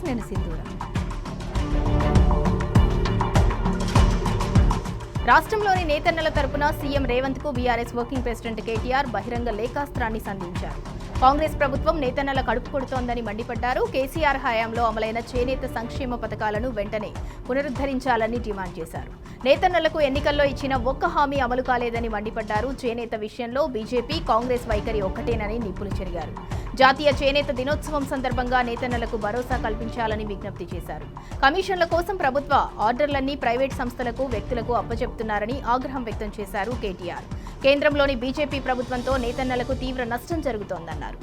News, నేను సింధూర. రాష్ట్రంలోని నేతన్నల తరపున సీఎం రేవంత్ కు బీఆర్ఎస్ వర్కింగ్ ప్రెసిడెంట్ కేటీఆర్ బహిరంగ లేఖాస్త్రాన్ని సంధించారు. కాంగ్రెస్ ప్రభుత్వం నేతన్నల కడుపు కొడుతోందని మండిపడ్డారు. కేసీఆర్ హయాంలో అమలైన చేనేత సంక్షేమ పథకాలను వెంటనే పునరుద్ధరించాలని డిమాండ్ చేశారు. నేతన్నలకు ఎన్నికల్లో ఇచ్చిన ఒక్క హామీ అమలు కాలేదని మండిపడ్డారు. చేనేత విషయంలో బీజేపీ, కాంగ్రెస్ వైఖరి ఒక్కటేనని నిప్పులు చెరిగారు. జాతీయ చేనేత దినోత్సవం సందర్భంగా నేతన్నలకు భరోసా కల్పించాలని విజ్ఞప్తి చేశారు. కమిషన్ల కోసం ప్రభుత్వ ఆర్డర్లన్నీ ప్రైవేట్ సంస్థలకు, వ్యక్తులకు అప్పచెప్తున్నారని ఆగ్రహం వ్యక్తం చేశారు కేటీఆర్. కేంద్రంలోని బీజేపీ ప్రభుత్వంతో నేతన్నలకు తీవ్ర నష్టం జరుగుతోందన్నారు.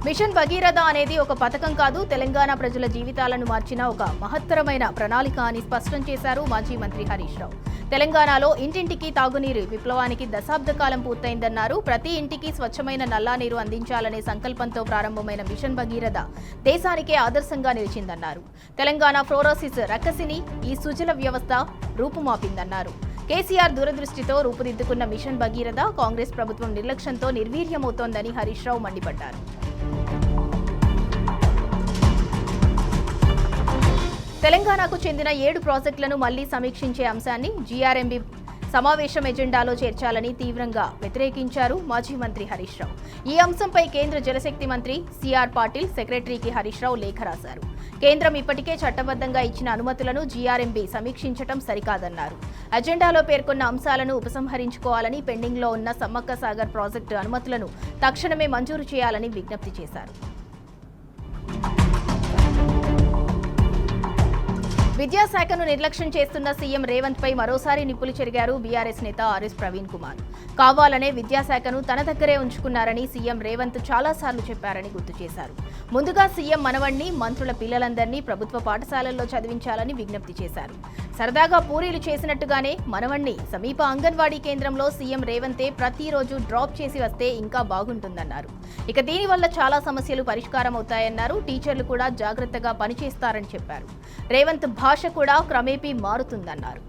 మిషన్ భగీరథ అనేది ఒక పథకం కాదు, తెలంగాణ ప్రజల జీవితాలను మార్చిన ఒక మహత్తరమైన ప్రణాళిక అని స్పష్టం చేశారు మాజీ మంత్రి హరీష్ రావు. తెలంగాణలో ఇంటింటికి తాగునీరు విప్లవానికి దశాబ్ద కాలం పూర్తయిందన్నారు. ప్రతి ఇంటికి స్వచ్ఛమైన నల్లా నీరు అందించాలనే సంకల్పంతో ప్రారంభమైన మిషన్ భగీరథ దేశానికే ఆదర్శంగా నిలిచిందన్నారు. తెలంగాణ ఫ్లోరోసిస్ రక్కసిని ఈ సుజల వ్యవస్థ రూపుమాపిందన్నారు. కేసీఆర్ దూరదృష్టితో రూపుదిద్దుకున్న మిషన్ భగీరథ కాంగ్రెస్ ప్రభుత్వం నిర్లక్ష్యంతో నిర్వీర్యమవుతోందని హరీష్ రావు మండిపడ్డారు. తెలంగాణకు చెందిన 7 ప్రాజెక్టులను మళ్లీ సమీక్షించే అంశాన్ని జీఆర్ఎంబీ సమావేశం ఎజెండాలో చేర్చాలని తీవ్రంగా వ్యతిరేకించారు మాజీ మంత్రి హరీష్ రావు. ఈ అంశంపై కేంద్ర జలశక్తి మంత్రి సిఆర్ పాటిల్ సెక్రటరీకి హరీష్ రావు లేఖ రాశారు. కేంద్రం ఇప్పటికే చట్టబద్ధంగా ఇచ్చిన అనుమతులను జీఆర్ఎంబీ సమీక్షించడం సరికాదన్నారు. అజెండాలో పేర్కొన్న అంశాలను ఉపసంహరించుకోవాలని, పెండింగ్లో ఉన్న సమ్మక్క సాగర్ ప్రాజెక్టు అనుమతులను తక్షణమే మంజూరు చేయాలని విజ్ఞప్తి చేశారు. విద్యాశాఖను నిర్లక్ష్యం చేస్తున్న సీఎం రేవంత్ పై మరోసారి నిప్పులు చెరిగారు బీఆర్ఎస్ నేత ఆర్ఎస్ ప్రవీణ్ కుమార్. కావాలనే విద్యాశాఖను తన దగ్గరే ఉంచుకున్నారని సీఎం రేవంత్ చాలాసార్లు చెప్పారని గుర్తు చేశారు. ముందుగా సీఎం మనవణ్ణి, మంత్రుల పిల్లలందరినీ ప్రభుత్వ పాఠశాలల్లో చదివించాలని విజ్ఞప్తి చేశారు. సరదాగా పూరీలు చేసినట్టుగానే మనవణ్ణి సమీప అంగన్వాడీ కేంద్రంలో సీఎం రేవంతే ప్రతిరోజు డ్రాప్ చేసి వస్తే ఇంకా బాగుంటుందన్నారు. ఇక దీనివల్ల చాలా సమస్యలు పరిష్కారం అవుతాయన్నారు. టీచర్లు కూడా జాగ్రత్తగా పనిచేస్తారని చెప్పారు. రేవంత్ భాష కూడా క్రమేపీ మారుతుందన్నారు.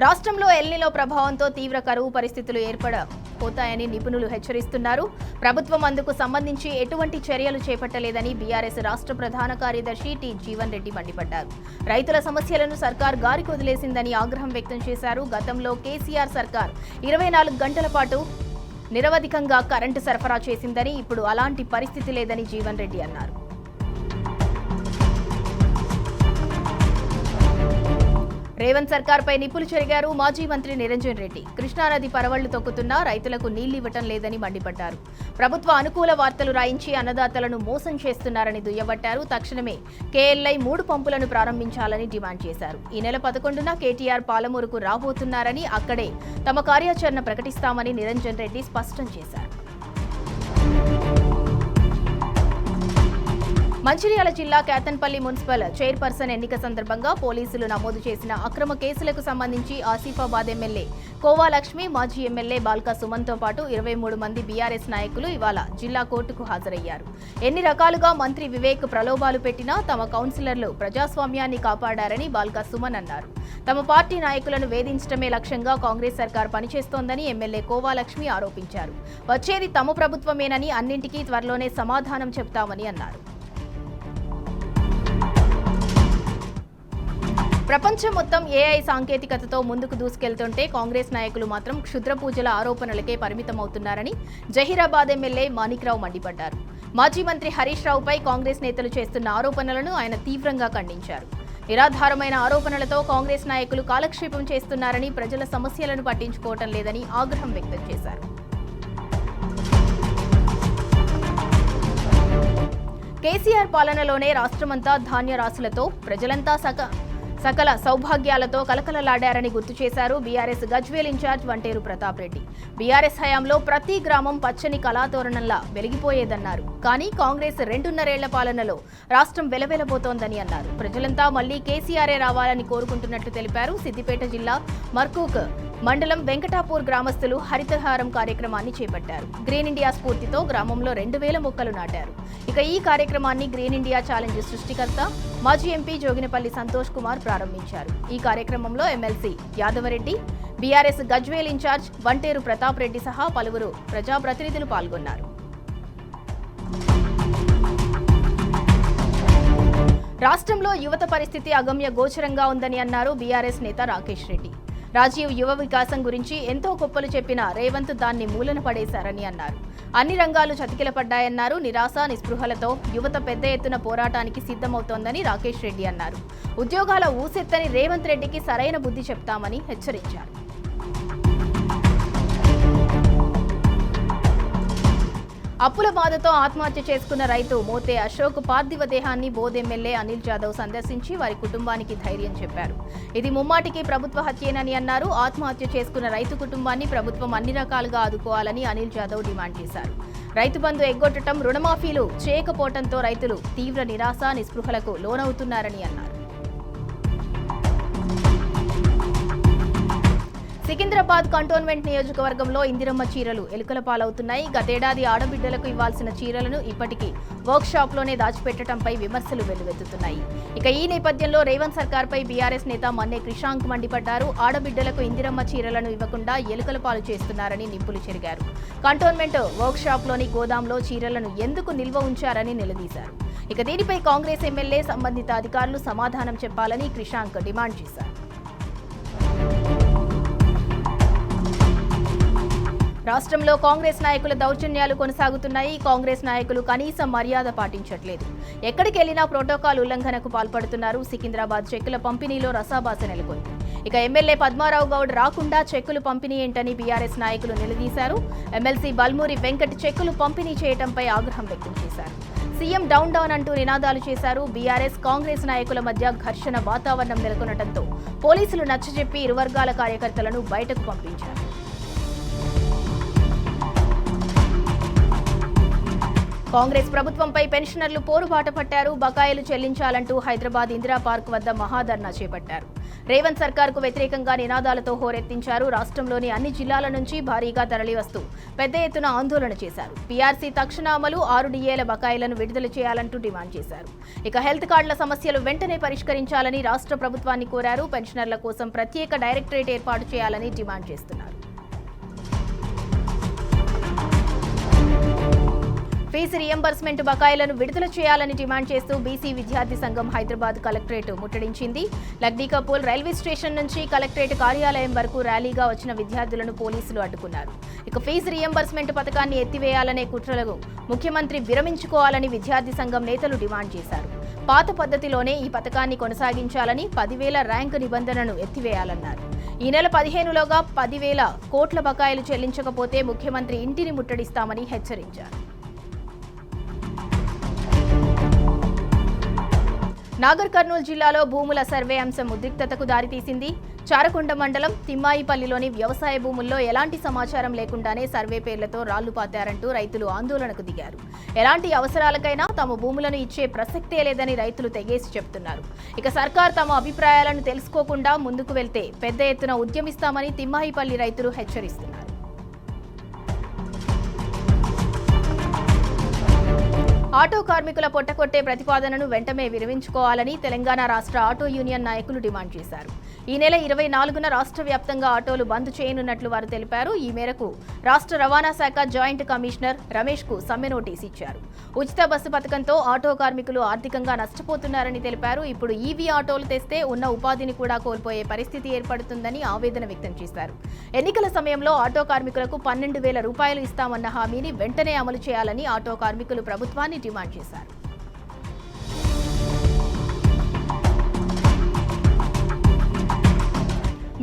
రాష్ట్రంలో ఎల్నినో ప్రభావంతో తీవ్ర కరువు పరిస్థితులు ఏర్పడబోతాయని నిపుణులు హెచ్చరిస్తున్నారు. ప్రభుత్వం అందుకు సంబంధించి ఎటువంటి చర్యలు చేపట్టలేదని బీఆర్ఎస్ రాష్ట్ర ప్రధాన కార్యదర్శి టి జీవన్ రెడ్డి మండిపడ్డారు. రైతుల సమస్యలను సర్కార్ గారికి వదిలేసిందని ఆగ్రహం వ్యక్తం చేశారు. గతంలో కేసీఆర్ సర్కార్ 24 గంటల పాటు నిరవధికంగా కరెంటు సరఫరా చేసిందని, ఇప్పుడు అలాంటి పరిస్థితి లేదని జీవన్ రెడ్డి అన్నారు. రేవంత్ సర్కార్పై నిప్పులు చెరిగారు మాజీ మంత్రి నిరంజన్ రెడ్డి. కృష్ణానది పరవళ్లు తొక్కుతున్నా రైతులకు నీళ్లివ్వటం లేదని మండిపడ్డారు. ప్రభుత్వ అనుకూల వార్తలు రాయించి అన్నదాతలను మోసం చేస్తున్నారని దుయ్యబట్టారు. తక్షణమే కేఎల్ఐ 3 పంపులను ప్రారంభించాలని డిమాండ్ చేశారు. ఈ నెల 11న కేటీఆర్ పాలమూరుకు రాబోతున్నారని, అక్కడే తమ కార్యాచరణ ప్రకటిస్తామని నిరంజన్ రెడ్డి స్పష్టం చేశారు. మంచిర్యాల జిల్లా కేతన్పల్లి మున్సిపల్ చైర్పర్సన్ ఎన్నిక సందర్భంగా పోలీసులు నమోదు చేసిన అక్రమ కేసులకు సంబంధించి ఆసిఫాబాద్ ఎమ్మెల్యే కోవా లక్ష్మి, మాజీ ఎమ్మెల్యే బాల్కా సుమన్తో పాటు 23 మంది బీఆర్ఎస్ నాయకులు ఇవాళ జిల్లా కోర్టుకు హాజరయ్యారు. ఎన్ని రకాలుగా మంత్రి వివేక్ ప్రలోభాలు పెట్టినా తమ కౌన్సిలర్లు ప్రజాస్వామ్యాన్ని కాపాడారని బాల్కా సుమన్ అన్నారు. తమ పార్టీ నాయకులను వేధించడమే లక్ష్యంగా కాంగ్రెస్ సర్కార్ పనిచేస్తోందని ఎమ్మెల్యే కోవా లక్ష్మి ఆరోపించారు. వచ్చేది తమ ప్రభుత్వమేనని, అన్నింటికీ త్వరలోనే సమాధానం చెప్తామని అన్నారు. ప్రపంచం మొత్తం ఏఐ సాంకేతికతతో ముందుకు దూసుకెళ్తుంటే కాంగ్రెస్ నాయకులు మాత్రం క్షుద్ర పూజల ఆరోపణలకే పరిమితమవుతున్నారని జహీరాబాద్ ఎమ్మెల్యే మాణిక్రావు మండిపడ్డారు. మాజీ మంత్రి హరీష్ రావుపై కాంగ్రెస్ నేతలు చేస్తున్న ఆరోపణలను ఆయన తీవ్రంగా ఖండించారు. నిరాధారమైన ఆరోపణలతో కాంగ్రెస్ నాయకులు కాలక్షేపం చేస్తున్నారని, ప్రజల సమస్యలను పట్టించుకోవటం లేదని ఆగ్రహం వ్యక్తం చేశారు. కేసీఆర్ పాలనలోనే రాష్ట్రమంతా ధాన్య రాశులతో, ప్రజలంతా సకల సౌభాగ్యాలతో కలకలలాడారని గుర్తు చేశారు బీఆర్ఎస్ గజ్వేల్ ఇన్ఛార్జ్ వంటేరు ప్రతాప్ రెడ్డి. బీఆర్ఎస్ హయాంలో ప్రతి గ్రామం పచ్చని కళాతోరణంలా వెలిగిపోయేదన్నారు. కానీ కాంగ్రెస్ 2.5 ఏళ్ల పాలనలో రాష్ట్రం వెలవెలబోతోందని అన్నారు. ప్రజలంతా మళ్లీ కేసీఆరే రావాలని కోరుకుంటున్నట్లు తెలిపారు. సిద్దిపేట జిల్లా మర్కూక్ మండలం వెంకటాపూర్ గ్రామస్తులు హరితహారం కార్యక్రమాన్ని చేపట్టారు. గ్రీన్ ఇండియా స్ఫూర్తితో గ్రామంలో 2000 మొక్కలు నాటారు. ఇక ఈ కార్యక్రమాన్ని గ్రీన్ ఇండియా ఛాలెంజ్ సృష్టికర్త మాజీ ఎంపీ జోగినపల్లి సంతోష్ కుమార్ ప్రారంభించారు. ఈ కార్యక్రమంలో ఎమ్మెల్సీ యాదవరెడ్డి, బీఆర్ఎస్ గజ్వేల్ ఇన్ఛార్జ్ వంటేరు ప్రతాప్ రెడ్డి సహా పలువురు ప్రజాప్రతినిధులు పాల్గొన్నారు. రాష్ట్రంలో యువత పరిస్థితి అగమ్య గోచరంగా ఉందని అన్నారు బీఆర్ఎస్ నేత రాకేష్ రెడ్డి. రాజీవ్ యువ వికాసం గురించి ఎంతో గొప్పలు చెప్పిన రేవంత్ దాన్ని మూలన పడేశారని అన్నారు. అన్ని రంగాలు చతికిలపడ్డాయన్నారు. నిరాశ నిస్పృహలతో యువత పెద్ద ఎత్తున పోరాటానికి సిద్ధమవుతోందని రాకేష్ రెడ్డి అన్నారు. ఉద్యోగాల ఊసెత్తని రేవంత్ రెడ్డికి సరైన బుద్ధి చెప్తామని హెచ్చరించారు. అప్పుల బాధతో ఆత్మహత్య చేసుకున్న రైతు మోతే అశోక్ పార్థివ దేహాన్ని బోధ్ ఎమ్మెల్యే అనిల్ జాదవ్ సందర్శించి వారి కుటుంబానికి ధైర్యం చెప్పారు. ఇది ముమ్మాటికి ప్రభుత్వ హత్యేనని అన్నారు. ఆత్మహత్య చేసుకున్న రైతు కుటుంబాన్ని ప్రభుత్వం అన్ని రకాలుగా ఆదుకోవాలని అనిల్ జాదవ్ డిమాండ్ చేశారు. రైతు బంధు ఎగ్గొట్టడం, రుణమాఫీలు చేయకపోవడంతో రైతులు తీవ్ర నిరాశ నిస్పృహలకు లోనవుతున్నారని అన్నారు. సికింద్రాబాద్ కంటోన్మెంట్ నియోజకవర్గంలో ఇందిరమ్మ చీరలు ఎలుకల పాలవుతున్నాయి. గతేడాది ఆడబిడ్డలకు ఇవ్వాల్సిన చీరలను ఇప్పటికీ వర్క్ షాప్ లోనే దాచిపెట్టడంపై విమర్శలు వెల్లువెత్తుతున్నాయి. ఇక ఈ నేపథ్యంలో రేవంత్ సర్కార్పై బీఆర్ఎస్ నేత మన్నే క్రిషాంక్ మండిపడ్డారు. ఆడబిడ్డలకు ఇందిరమ్మ చీరలను ఇవ్వకుండా ఎలుకల పాలు చేస్తున్నారని నిప్పులు చెరిగారు. కంటోన్మెంట్ వర్క్ షాప్ లోని గోదాంలో చీరలను ఎందుకు నిల్వ ఉంచారని నిలదీశారు. ఇక దీనిపై కాంగ్రెస్ ఎమ్మెల్యే సంబంధిత అధికారులు సమాధానం చెప్పాలని క్రిషాంక్ డిమాండ్ చేశారు. రాష్ట్రంలో కాంగ్రెస్ నాయకుల దౌర్జన్యాలు కొనసాగుతున్నాయి. కాంగ్రెస్ నాయకులు కనీస మర్యాద పాటించట్లేదు. ఎక్కడికి వెళ్లినా ప్రోటోకాల్ ఉల్లంఘనకు పాల్పడుతున్నారు. సికింద్రాబాద్ చెక్కుల పంపిణీలో రసాభాస నెలకొంది. ఇక ఎమ్మెల్యే పద్మారావు గౌడ్ రాకుండా చెక్కులు పంపిణీ ఏంటని బీఆర్ఎస్ నాయకులు నిలదీశారు. ఎమ్మెల్సీ బల్మూరి వెంకట్ చెక్కులు పంపిణీ చేయడంపై ఆగ్రహం వ్యక్తం చేశారు. సీఎం డౌన్ డౌన్ అంటూ నినాదాలు చేశారు. బీఆర్ఎస్ కాంగ్రెస్ నాయకుల మధ్య ఘర్షణ వాతావరణం నెలకొనడంతో పోలీసులు నచ్చజెప్పి ఇరు వర్గాల కార్యకర్తలను బయటకు పంపించారు. కాంగ్రెస్ ప్రభుత్వంపై పెన్షనర్లు పోరుబాట పట్టారు. బకాయిలు చెల్లించాలంటూ హైదరాబాద్ ఇందిరా పార్క్ వద్ద మహాధర్నా చేపట్టారు. రేవంత్ సర్కార్కు వ్యతిరేకంగా నినాదాలతో హోరెత్తించారు. రాష్ట్రంలోని అన్ని జిల్లాల నుంచి భారీగా తరలివస్తూ పెద్ద ఎత్తున ఆందోళన చేశారు. పీఆర్సీ తక్షణ అమలు, 6 డిఏల బకాయిలను విడుదల చేయాలంటూ డిమాండ్ చేశారు. ఇక హెల్త్ కార్డుల సమస్యలు వెంటనే పరిష్కరించాలని రాష్ట్ర ప్రభుత్వాన్ని కోరారు. పెన్షనర్ల కోసం ప్రత్యేక డైరెక్టరేట్ ఏర్పాటు చేయాలని డిమాండ్ చేస్తున్నారు. ఫీజు రియంబర్స్మెంట్ బకాయిలను విడుదల చేయాలని డిమాండ్ చేస్తూ బీసీ విద్యార్థి సంఘం హైదరాబాద్ కలెక్టరేట్ ముట్టడించింది. లగ్డీకపూల్ రైల్వే స్టేషన్ నుంచి కలెక్టరేట్ కార్యాలయం వరకు ర్యాలీగా వచ్చిన విద్యార్థులను పోలీసులు అడ్డుకున్నారు. ఇక ఫీజు రియంబర్స్మెంట్ పథకాన్ని ఎత్తివేయాలనే కుట్రలకు ముఖ్యమంత్రి విరమించుకోవాలని విద్యార్థి సంఘం నేతలు డిమాండ్ చేశారు. పాత పద్ధతిలోనే ఈ పథకాన్ని కొనసాగించాలని, 10,000 ర్యాంకు నిబంధనను ఎత్తివేయాలన్నారు. ఈ నెల 15లోగా 10,000 కోట్ల బకాయిలు చెల్లించకపోతే ముఖ్యమంత్రి ఇంటిని ముట్టడిస్తామని హెచ్చరించారు. నాగర్ కర్నూలు జిల్లాలో భూముల సర్వే అంశం ఉద్రిక్తతకు దారితీసింది. చారకొండ మండలం తిమ్మాయిపల్లిలోని వ్యవసాయ భూముల్లో ఎలాంటి సమాచారం లేకుండానే సర్వే పేర్లతో రాళ్లు పాతారంటూ రైతులు ఆందోళనకు దిగారు. ఎలాంటి అవసరాలకైనా తమ భూములను ఇచ్చే ప్రసక్తే లేదని రైతులు తెగేసి చెబుతున్నారు. ఇక సర్కార్ తమ అభిప్రాయాలను తెలుసుకోకుండా ముందుకు వెళ్తే పెద్ద ఎత్తున ఉద్యమిస్తామని తిమ్మాయిపల్లి రైతులు హెచ్చరిస్తున్నారు. ఆటో కార్మికుల పొట్టకొట్టే ప్రతిపాదనను వెంటనే విరమించుకోవాలని తెలంగాణ రాష్ట్ర ఆటో యూనియన్ నాయకులు డిమాండ్ చేశారు. ఈ నెల 24న రాష్ట్ర వ్యాప్తంగా ఆటోలు బంద్ చేయనున్నట్లు వారు తెలిపారు. ఈ మేరకు రాష్ట్ర రవాణా శాఖ జాయింట్ కమిషనర్ రమేష్ కు సమ్మె నోటీస్ ఇచ్చారు. ఉచిత బస్సు పథకంతో ఆటో కార్మికులు ఆర్థికంగా నష్టపోతున్నారని తెలిపారు. ఇప్పుడు ఈవీ ఆటోలు తెస్తే ఉన్న ఉపాధిని కూడా కోల్పోయే పరిస్థితి ఏర్పడుతుందని ఆవేదన వ్యక్తం చేశారు. ఎన్నికల సమయంలో ఆటో కార్మికులకు 12,000 రూపాయలు ఇస్తామన్న హామీని వెంటనే అమలు చేయాలని ఆటో కార్మికులు ప్రభుత్వాన్ని డిమాండ్ చేశారు.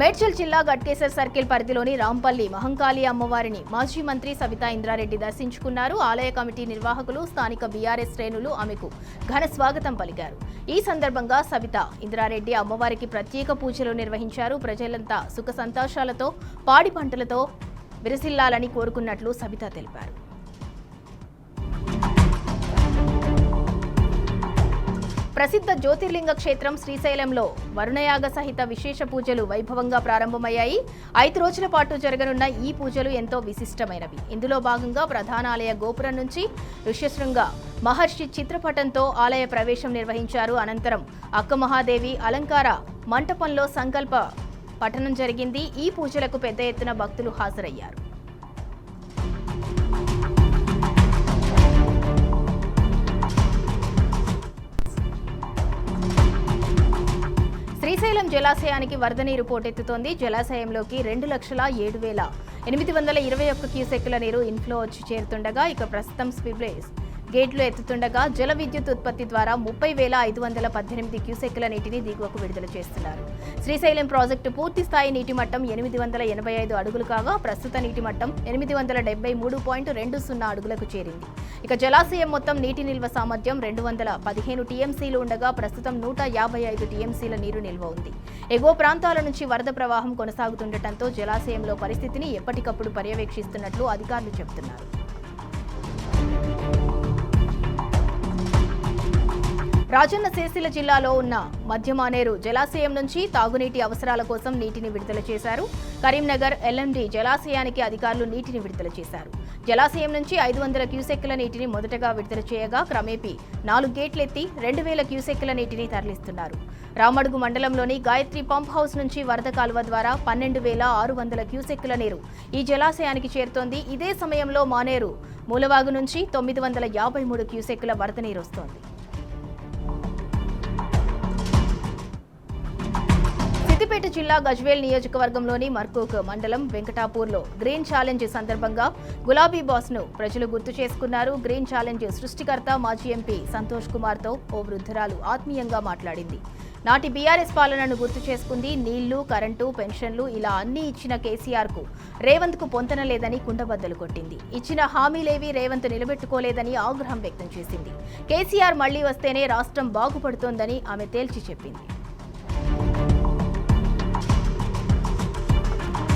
మేడ్చల్ జిల్లా గట్కేసర్ సర్కిల్ పరిధిలోని రాంపల్లి మహంకాళి అమ్మవారిని మాజీ మంత్రి సబితా ఇంద్రారెడ్డి దర్శించుకున్నారు. ఆలయ కమిటీ నిర్వాహకులు, స్థానిక బీఆర్ఎస్ శ్రేణులు ఆమెకు ఘన స్వాగతం పలికారు. ఈ సందర్భంగా సబితా ఇంద్రారెడ్డి అమ్మవారికి ప్రత్యేక పూజలు నిర్వహించారు. ప్రజలంతా సుఖ సంతోషాలతో, పాడి పంటలతో విరసిల్లాలని కోరుకున్నట్లు సబితా తెలిపారు. ప్రసిద్ధ జ్యోతిర్లింగ క్షేత్రం శ్రీశైలంలో వరుణయాగ సహిత విశేష పూజలు వైభవంగా ప్రారంభమయ్యాయి. 5 రోజుల పాటు జరగనున్న ఈ పూజలు ఎంతో విశిష్టమైనవి. ఇందులో భాగంగా ప్రధాన ఆలయ గోపురం నుంచి ఋష్యశృంగ మహర్షి చిత్రపటంతో ఆలయ ప్రవేశం నిర్వహించారు. అనంతరం అక్కమహాదేవి అలంకార మంటపంలో సంకల్ప పఠనం జరిగింది. ఈ పూజలకు పెద్ద ఎత్తున భక్తులు హాజరయ్యారు. శ్రీశైలం జలాశయానికి వరద నీరు పోటెత్తుతోంది. జలాశయంలోకి 2,07,821 క్యూసెక్కుల నీరు ఇన్ఫ్లో వచ్చి చేరుతుండగా ప్రస్తుతం స్పిల్వేస్ గేట్లు ఎత్తుతుండగా జల విద్యుత్ ఉత్పత్తి ద్వారా 30,518 క్యూసెక్కుల నీటిని దిగువకు విడుదల చేస్తున్నారు. శ్రీశైలం ప్రాజెక్టు పూర్తి స్థాయి నీటి మట్టం 885 అడుగులు కాగా ప్రస్తుత నీటి మట్టం 873.20 అడుగులకు చేరింది. జలాశయం మొత్తం నీటి నిల్వ సామర్థ్యం 215 టీఎంసీలు ఉండగా ప్రస్తుతం 155 టీఎంసీల నీరు నిల్వ ఉంది. ఎగువ ప్రాంతాల నుంచి వరద ప్రవాహం కొనసాగుతుండటంతో జలాశయంలో పరిస్థితిని ఎప్పటికప్పుడు పర్యవేక్షిస్తున్నట్లు అధికారులు చెబుతున్నారు. రాజన్న సిరిసిల్ల జిల్లాలో ఉన్న మధ్యమానేరు జలాశయం నుంచి తాగునీటి అవసరాల కోసం నీటిని విడుదల చేశారు. కరీంనగర్ ఎల్ఎండి జలాశయానికి అధికారులు నీటిని విడుదల చేశారు. జలాశయం నుంచి 500 క్యూసెక్కుల నీటిని మొదటగా విడుదల చేయగా క్రమేపీ 4 గేట్లెత్తి 2,000 క్యూసెక్కుల నీటిని తరలిస్తున్నారు. రామడుగు మండలంలోని గాయత్రి పంప్ హౌస్ నుంచి వరద కాలువ ద్వారా 12,600 క్యూసెక్కుల నీరు ఈ జలాశయానికి చేరుతోంది. ఇదే సమయంలో మానేరు మూలవాగు నుంచి 953 క్యూసెక్కుల వరద నీరు వస్తోంది. సిద్దిపేట జిల్లా గజ్వేల్ నియోజకవర్గంలోని మర్కూక్ మండలం వెంకటాపూర్లో గ్రీన్ ఛాలెంజ్ సందర్భంగా గులాబీ బాస్ను ప్రజలు గుర్తు చేసుకున్నారు. గ్రీన్ ఛాలెంజ్ సృష్టికర్త మాజీ ఎంపీ సంతోష్ కుమార్తో ఓ వృద్ధురాలు ఆత్మీయంగా మాట్లాడింది. నాటి బీఆర్ఎస్ పాలనను గుర్తు చేసుకుంది. నీళ్లు, కరెంటు, పెన్షన్లు ఇలా అన్ని ఇచ్చిన కేసీఆర్కు రేవంత్కు పొంతన లేదని కుండబద్దలు కొట్టింది. ఇచ్చిన హామీలేవి రేవంత్ నిలబెట్టుకోలేదని ఆగ్రహం వ్యక్తం చేసింది. కేసీఆర్ మళ్లీ వస్తేనే రాష్ట్రం బాగుపడుతోందని ఆమె తేల్చి చెప్పింది.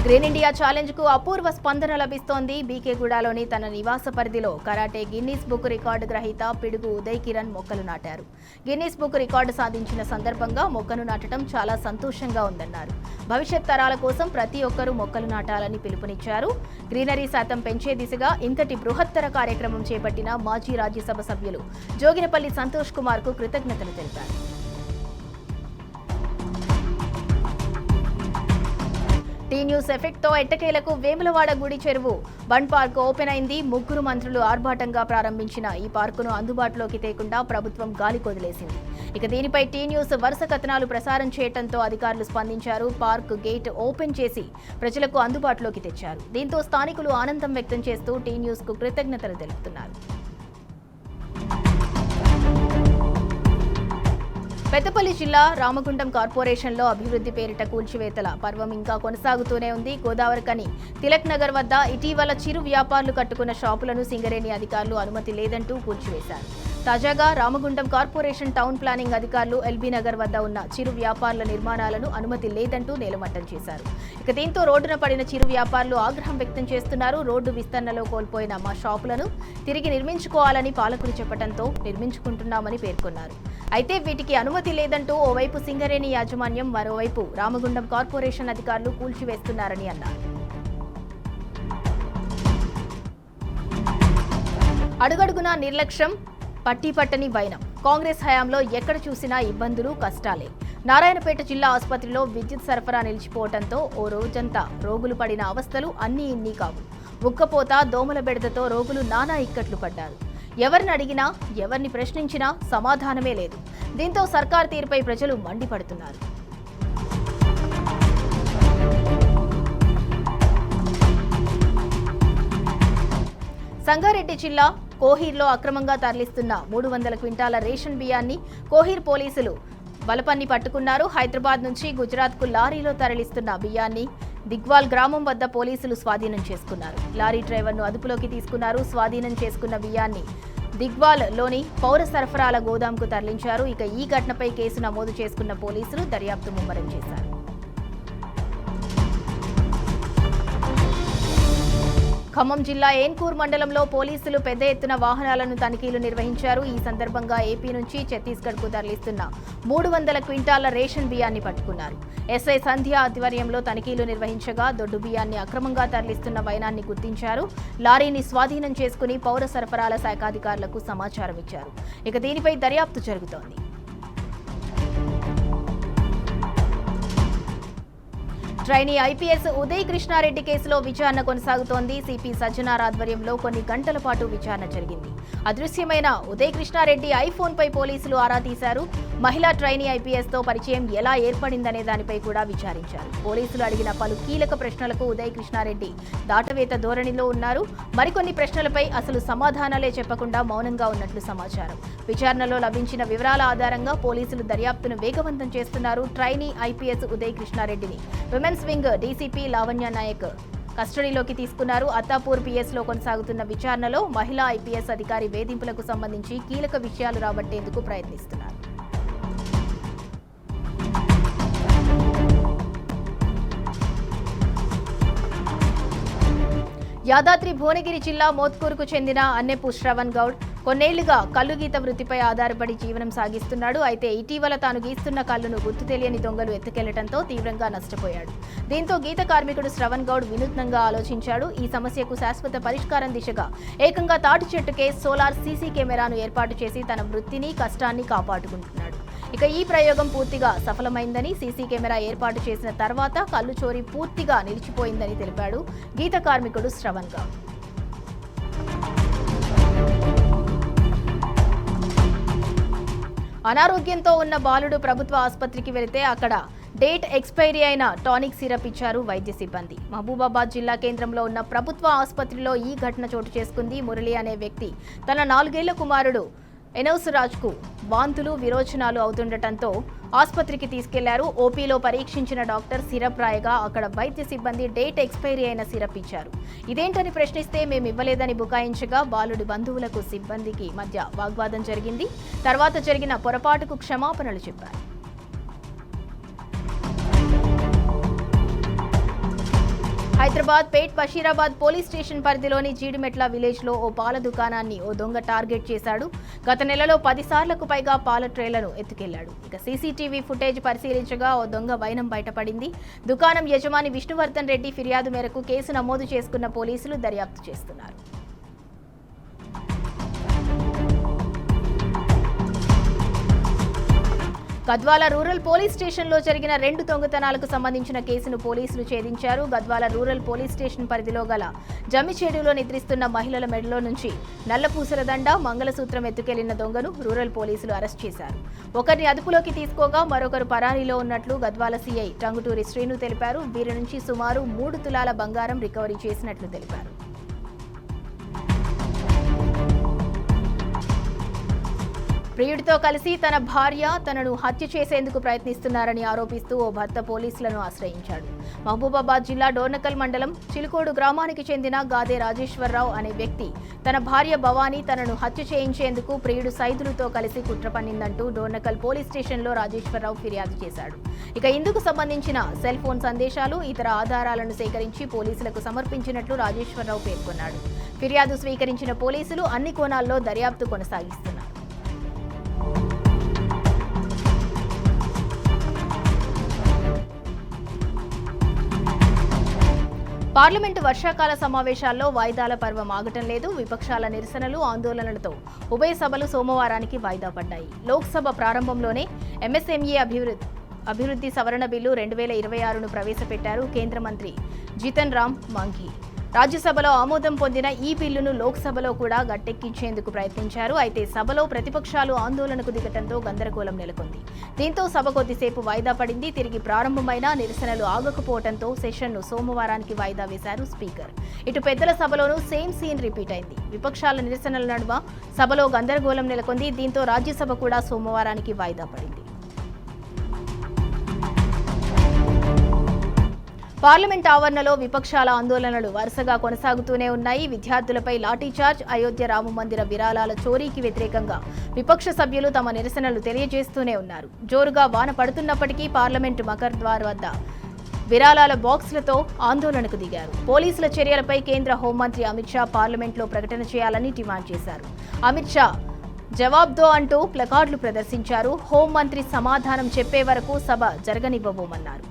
గ్రీన్ ఇండియా ఛాలెంజ్ కు అపూర్వ స్పందన లభిస్తోంది. బీకేగూడలోని తన నివాస పరిధిలో కరాటే గిన్నీస్ బుక్ రికార్డు గ్రహీత పిడుగు ఉదయ్ కిరణ్ మొక్కలు నాటారు. గిన్నీస్ బుక్ రికార్డు సాధించిన సందర్భంగా మొక్కను నాటడం చాలా సంతోషంగా ఉందన్నారు. భవిష్యత్ తరాల కోసం ప్రతి ఒక్కరూ మొక్కలు నాటాలని పిలుపునిచ్చారు. గ్రీనరీ శాతం పెంచే దిశగా ఇంతటి బృహత్తర కార్యక్రమం చేపట్టిన మాజీ రాజ్యసభ సభ్యులు జోగినపల్లి సంతోష్ కుమార్ కు కృతజ్ఞతలు తెలిపారు. టీ న్యూస్ ఎఫెక్ట్ తో ఎట్టకేలకు వేములవాడ గుడి చెరువు బండ్ పార్క్ ఓపెన్ అయింది. 3 మంత్రులు ఆర్భాటంగా ప్రారంభించిన ఈ పార్కును అందుబాటులోకి తేకుండా ప్రభుత్వం గాలి కొదిలేసింది. దీనిపై టీ న్యూస్ వరుస కథనాలు ప్రసారం చేయడంతో అధికారులు స్పందించారు. పార్క్ గేట్ ఓపెన్ చేసి ప్రజలకు అందుబాటులోకి తెచ్చారు. దీంతో స్థానికులు ఆనందం వ్యక్తం చేస్తూ టీ న్యూస్ కు కృతజ్ఞతలు తెలుపుతున్నారు. పెద్దపల్లి జిల్లా రామగుండం కార్పొరేషన్లో అభివృద్ధి పేరిట కూల్చివేతల పర్వం ఇంకా కొనసాగుతూనే ఉంది. గోదావరికని తిలక్ నగర్ వద్ద ఇటీవల చిరు వ్యాపారులు కట్టుకున్న షాపులను సింగరేణి అధికారులు అనుమతి లేదంటూ కూల్చివేశారు. తాజాగా రామగుండం కార్పొరేషన్ టౌన్ ప్లానింగ్ అధికారులు ఎల్బీ నగర్ వద్ద ఉన్న చిరు వ్యాపారుల నిర్మాణాలను అనుమతి లేదంటూ నేలమట్టం చేశారు. దీంతో రోడ్డున పడిన చిరు వ్యాపారులు ఆగ్రహం వ్యక్తం చేస్తున్నారు. రోడ్డు విస్తరణలో కోల్పోయిన మా షాపులను తిరిగి నిర్మించుకోవాలని పాలకులు చెప్పడంతో నిర్మించుకుంటున్నామని పేర్కొన్నారు. అయితే వీటికి అనుమతి లేదంటూ ఓవైపు సింగరేణి యాజమాన్యం, మరోవైపు రామగుండం కార్పొరేషన్ అధికారులు కూల్చివేస్తున్నారని అన్నారు. అడుగడుగునా నిర్లక్ష్యం, పట్టిపట్టని వైనం. కాంగ్రెస్ హయాంలో ఎక్కడ చూసినా ఇబ్బందులు, కష్టాలే. నారాయణపేట జిల్లా ఆసుపత్రిలో విద్యుత్ సరఫరా నిలిచిపోవడంతో ఓ రోజంతా రోగులు పడిన అవస్థలు అన్నీ ఇన్ని కావు. ఉక్కపోత, దోమల బెడదతో రోగులు నానా ఇక్కట్లు పడ్డారు. ఎవరిని అడిగినా, ఎవరిని ప్రశ్నించినా సమాధానమే లేదు. దీంతో సర్కార్ తీరుపై ప్రజలు మండిపడుతున్నారు. సంగారెడ్డి జిల్లా కోహీర్లో అక్రమంగా తరలిస్తున్న 300 క్వింటాల రేషన్ బియ్యాన్ని కోహీర్ పోలీసులు బలపన్ని పట్టుకున్నారు. హైదరాబాద్ నుంచి గుజరాత్కు లారీలో తరలిస్తున్న బియ్యాన్ని దిగ్వాల్ గ్రామం వద్ద పోలీసులు స్వాధీనం చేసుకున్నారు. లారీ డ్రైవర్ను అదుపులోకి తీసుకున్నారు. స్వాధీనం చేసుకున్న బియ్యాన్ని దిగ్వాల్ లోని పౌర సరఫరాల గోదాంకు తరలించారు. ఈ ఘటనపై కేసు నమోదు చేసుకున్న పోలీసులు దర్యాప్తు ముమ్మరం చేశారు. ఖమ్మం జిల్లా ఏన్కూర్ మండలంలో పోలీసులు పెద్ద ఎత్తున వాహనాలను తనిఖీలు నిర్వహించారు. ఈ సందర్భంగా ఏపీ నుంచి ఛత్తీస్గఢ్కు తరలిస్తున్న 300 క్వింటాల రేషన్ బియ్యాన్ని పట్టుకున్నారు. ఎస్ఐ సంధ్య ఆధ్వర్యంలో తనిఖీలు నిర్వహించగా దొడ్డు బియ్యాన్ని అక్రమంగా తరలిస్తున్న వైనాన్ని గుర్తించారు. లారీని స్వాధీనం చేసుకుని పౌర సరఫరాల శాఖ అధికారులకు సమాచారం ఇచ్చారు. ఇక దీనిపై దర్యాప్తు జరుగుతోంది. ట్రైనీ ఐపీఎస్ ఉదయ్ కృష్ణారెడ్డి కేసులో విచారణ కొనసాగుతోంది. సిపి సజ్జనార్ ఆధ్వర్యంలో కొన్ని గంటల పాటు విచారణ జరిగింది. అదృశ్యమైన ఉదయ్ కృష్ణారెడ్డి ఐఫోన్పై పోలీసులు ఆరా తీశారు. మహిళా ట్రైనీ ఐపీఎస్తో పరిచయం ఎలా ఏర్పడిందనే దానిపై కూడా విచారించారు. పోలీసులు అడిగిన పలు కీలక ప్రశ్నలకు ఉదయ్ కృష్ణారెడ్డి దాటవేత ధోరణిలో ఉన్నారు. మరికొన్ని ప్రశ్నలపై అసలు సమాధానాలే చెప్పకుండా మౌనంగా ఉన్నట్లు సమాచారం. విచారణలో లభించిన వివరాల ఆధారంగా పోలీసులు దర్యాప్తును వేగవంతం చేస్తున్నారు. ట్రైనీ ఐపీఎస్ ఉదయ్ కృష్ణారెడ్డిని women's wing DCP Lavanya Nayak కస్టడీలోకి తీసుకున్నారు. అత్తాపూర్ పిఎస్లో కొనసాగుతున్న విచారణలో మహిళా ఐపీఎస్ అధికారి వేధింపులకు సంబంధించి కీలక విషయాలు రాబట్టేందుకు ప్రయత్నిస్తున్నారు. యాదాద్రి భువనగిరి జిల్లా మోత్కూరుకు చెందిన అన్నెపు శ్రవణ్ గౌడ్ కొన్నేళ్లుగా కల్లు గీత వృత్తిపై ఆధారపడి జీవనం సాగిస్తున్నాడు. అయితే ఇటీవల తాను గీస్తున్న కల్లును గుర్తు తెలియని దొంగలు ఎత్తుకెళ్లడంతో తీవ్రంగా నష్టపోయాడు. దీంతో గీత కార్మికుడు శ్రవణ్ గౌడ్ వినూత్నంగా ఆలోచించాడు. ఈ సమస్యకు శాశ్వత పరిష్కారం దిశగా ఏకంగా తాటి చెట్టుకే సోలార్ సీసీ కెమెరాను ఏర్పాటు చేసి తన వృత్తిని కష్టాన్ని కాపాడుకుంటున్నాడు. ఇక ఈ ప్రయోగం పూర్తిగా సఫలమైందని, సీసీ కెమెరా ఏర్పాటు చేసిన తర్వాత కల్లు చోరీ పూర్తిగా నిలిచిపోయిందని తెలిపాడు గీత కార్మికుడు శ్రవణ్ గౌడ్. అనారోగ్యంతో ఉన్న బాలుడు ప్రభుత్వ ఆసుపత్రికి వెళితే అక్కడ డేట్ ఎక్స్పైరీ అయిన టానిక్ సిరప్ ఇచ్చారు వైద్య సిబ్బంది. మహబూబాబాద్ జిల్లా కేంద్రంలో ఉన్న ప్రభుత్వ ఆసుపత్రిలో ఈ ఘటన చోటు చేసుకుంది. మురళి అనే వ్యక్తి తన 4 ఏళ్ల కుమారుడు ఎనౌసురాజ్కు వాంతులు విరోచనాలు అవుతుండటంతో ఆసుపత్రికి తీసుకెళ్లారు. ఓపీలో పరీక్షించిన డాక్టర్ సిరప్ రాయగా అక్కడ వైద్య సిబ్బంది డేట్ ఎక్స్పైరీ అయిన సిరప్ ఇచ్చారు. ఇదేంటని ప్రశ్నిస్తే మేము ఇవ్వలేదని బుకాయించగా బాలుడి బంధువులకు సిబ్బందికి మధ్య వాగ్వాదం జరిగింది. తర్వాత జరిగిన పొరపాటుకు క్షమాపణలు చెప్పారు. హైదరాబాద్ పేట్ బషీరాబాద్ పోలీస్ స్టేషన్ పరిధిలోని జీడిమెట్ల విలేజ్లో ఓ పాల దుకాణాన్ని ఓ దొంగ టార్గెట్ చేశాడు. గత నెలలో 10 సార్లకు పైగా పాల ట్రేలను ఎత్తుకెళ్లాడు. ఇక సీసీటీవీ ఫుటేజ్ పరిశీలించగా ఓ దొంగ వైనం బయటపడింది. దుకాణం యజమాని విష్ణువర్ధన్ రెడ్డి ఫిర్యాదు మేరకు కేసు నమోదు చేసుకున్న పోలీసులు దర్యాప్తు చేస్తున్నారు. గద్వాల రూరల్ పోలీస్ స్టేషన్లో జరిగిన 2 దొంగతనాలకు సంబంధించిన కేసును పోలీసులు ఛేదించారు. గద్వాల రూరల్ పోలీస్ స్టేషన్ పరిధిలో గల జమ్మిచేడులో నిద్రిస్తున్న మహిళల మెడలో నుంచి నల్లపూసల దండ, మంగళసూత్రం ఎత్తుకెళ్లిన దొంగను రూరల్ పోలీసులు అరెస్ట్ చేశారు. ఒకరిని అదుపులోకి తీసుకోగా మరొకరు పరారీలో ఉన్నట్లు గద్వాల సీఐ టంగుటూరి శ్రీను తెలిపారు. వీరి నుంచి సుమారు 3 తులాల బంగారం రికవరీ చేసినట్లు తెలిపారు. ప్రియుడితో కలిసి తన భార్య తనను హత్య చేసేందుకు ప్రయత్నిస్తున్నారని ఆరోపిస్తూ ఓ భర్త పోలీసులను ఆశ్రయించాడు. మహబూబాబాద్ జిల్లా డోర్నకల్ మండలం చిలుకోడు గ్రామానికి చెందిన గాదే రాజేశ్వరరావు అనే వ్యక్తి తన భార్య భవానీ తనను హత్య చేయించేందుకు ప్రియుడు సైదులతో కలిసి కుట్ర పన్నిందంటూ డోర్నకల్ పోలీస్ స్టేషన్లో రాజేశ్వరరావు ఫిర్యాదు చేశాడు. ఇక ఇందుకు సంబంధించిన సెల్ ఫోన్ సందేశాలు, ఇతర ఆధారాలను సేకరించి పోలీసులకు సమర్పించినట్లు రాజేశ్వరరావు పేర్కొన్నాడు. ఫిర్యాదు స్వీకరించిన పోలీసులు అన్ని కోణాల్లో దర్యాప్తు కొనసాగిస్తున్నారు. పార్లమెంటు వర్షాకాల సమావేశాల్లో వాయిదాల పర్వం ఆగటం లేదు. విపక్షాల నిరసనలు, ఆందోళనలతో ఉభయ సభలు సోమవారానికి వాయిదా పడ్డాయి. లోక్సభ ప్రారంభంలోనే ఎంఎస్ఎంఈ అభివృద్ధి సవరణ బిల్లు 2026ను ప్రవేశపెట్టారు కేంద్ర మంత్రి జితన్ రామ్ మాంఘీ. రాజ్యసభలో ఆమోదం పొందిన ఈ బిల్లును లోక్సభలో కూడా గట్టెక్కించేందుకు ప్రయత్నించారు. అయితే సభలో ప్రతిపక్షాలు ఆందోళనకు దిగటంతో గందరగోళం నెలకొంది. దీంతో సభ కొద్దిసేపు వాయిదా పడింది. తిరిగి ప్రారంభమైన నిరసనలు ఆగకపోవడంతో సెషన్ను సోమవారానికి వాయిదా వేశారు స్పీకర్. ఇటు పెద్దల సభలోనూ సేమ్ సీన్ రిపీట్ అయింది. విపక్షాల నిరసనల నడుమ సభలో గందరగోళం నెలకొంది. దీంతో రాజ్యసభ కూడా సోమవారానికి వాయిదా పడింది. పార్లమెంట్ ఆవరణలో విపక్షాల ఆందోళనలు వరుసగా కొనసాగుతూనే ఉన్నాయి. విద్యార్థులపై లాఠీచార్జ్, అయోధ్య రామ మందిర విరాళాల చోరీకి వ్యతిరేకంగా విపక్ష సభ్యులు తమ నిరసనలు తెలియజేస్తూనే ఉన్నారు. జోరుగా వాన పడుతున్నప్పటికీ పార్లమెంటు మకర్ ద్వార్ వద్ద విరాళాల బాక్సులతో ఆందోళనకు దిగారు. పోలీసుల చర్యలపై కేంద్ర హోంమంత్రి అమిత్ షా పార్లమెంట్లో ప్రకటన చేయాలని డిమాండ్ చేశారు. అమిత్ షా జవాబ్దో అంటూ ప్లకార్డులు ప్రదర్శించారు. హోంమంత్రి సమాధానం చెప్పే వరకు సభ జరగనివ్వబోమన్నారు.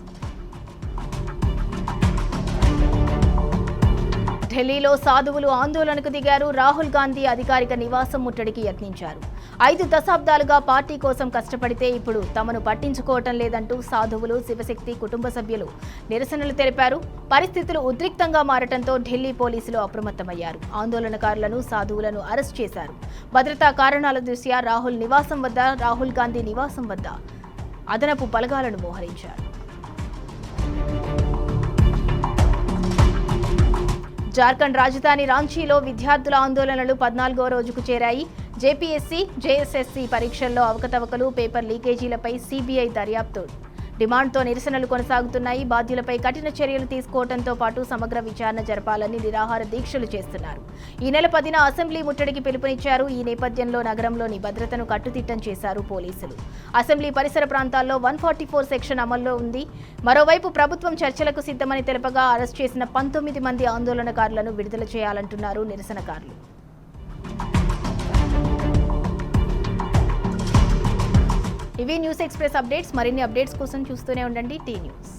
ఢిల్లీలో సాధువులు ఆందోళనకు దిగారు. రాహుల్ గాంధీ అధికారిక నివాసం ముట్టడికి యత్నించారు. 5 దశాబ్దాలుగా పార్టీ కోసం కష్టపడితే ఇప్పుడు తమను పట్టించుకోవటం లేదంటూ సాధువులు, శివశక్తి కుటుంబ సభ్యులు నిరసనలు తెలిపారు. పరిస్థితులు ఉద్రిక్తంగా మారటంతో ఢిల్లీ పోలీసులు అప్రమత్తమయ్యారు. ఆందోళనకారులను, సాధువులను అరెస్ట్ చేశారు. భద్రతా కారణాల దృష్ట్యా రాహుల్ గాంధీ నివాసం వద్ద అదనపు బలగాలను మోహరించారు. జార్ఖండ్ రాజధాని రాంచీలో విద్యార్థుల ఆందోళనలు 14వ రోజుకు చేరాయి. జేపీఎస్సీ, జేఎస్ఎస్సీ పరీక్షల్లో అవకతవకలు, పేపర్ లీకేజీలపై సీబీఐ దర్యాప్తు డిమాండ్తో నిరసనలు కొనసాగుతున్నాయి. బాధ్యులపై కఠిన చర్యలు తీసుకోవడంతో పాటు సమగ్ర విచారణ జరపాలని నిరాహార దీక్షలు చేస్తున్నారు. ఈ నెల 10న అసెంబ్లీ ముట్టడికి పిలుపునిచ్చారు. ఈ నేపథ్యంలో నగరంలోని భద్రతను కట్టుదిట్టం చేశారు పోలీసులు. అసెంబ్లీ పరిసర ప్రాంతాల్లో 144 సెక్షన్ అమల్లో ఉంది. మరోవైపు ప్రభుత్వం చర్చలకు సిద్ధమని తెలుపగా అరెస్ట్ చేసిన 19 మంది ఆందోళనకారులను విడుదల చేయాలంటున్నారు నిరసనకారులు. ఇవి న్యూస్ ఎక్స్ప్రెస్ అప్డేట్స్. మరిన్ని అప్డేట్స్ కోసం చూస్తూనే ఉండండి టీ న్యూస్.